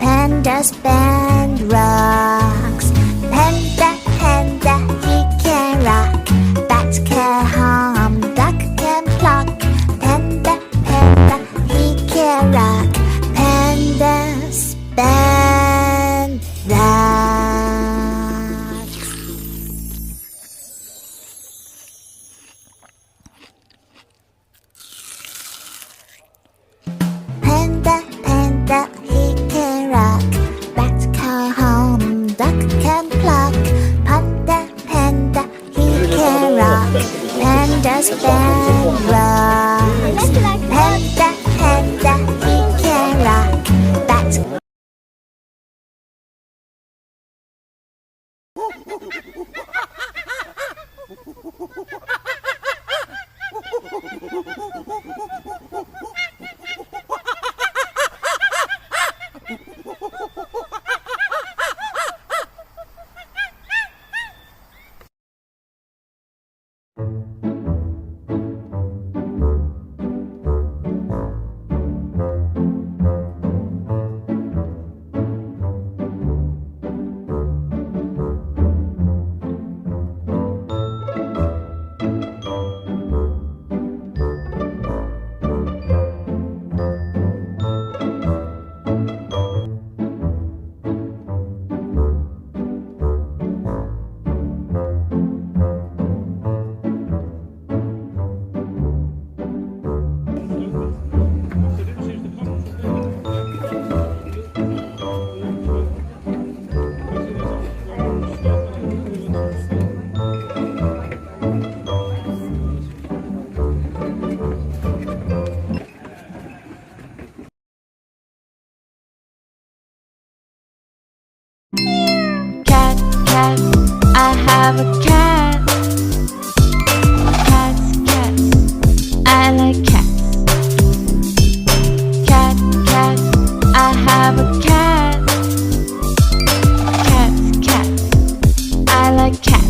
Panda's band rocks. Panda, panda, he can rock. Bat can hum, duck can pluck. Panda, panda, he can rock. Panda's band rocks. Panda, panda, he can rock. Bat can hum, duck can pluck. Panda, panda, he can rock. Panda's band rocks. Panda, panda, he can rock. Bat. Cat, cat, I have a cat. Cats, cats, I like cats. Cat, cat, a cat.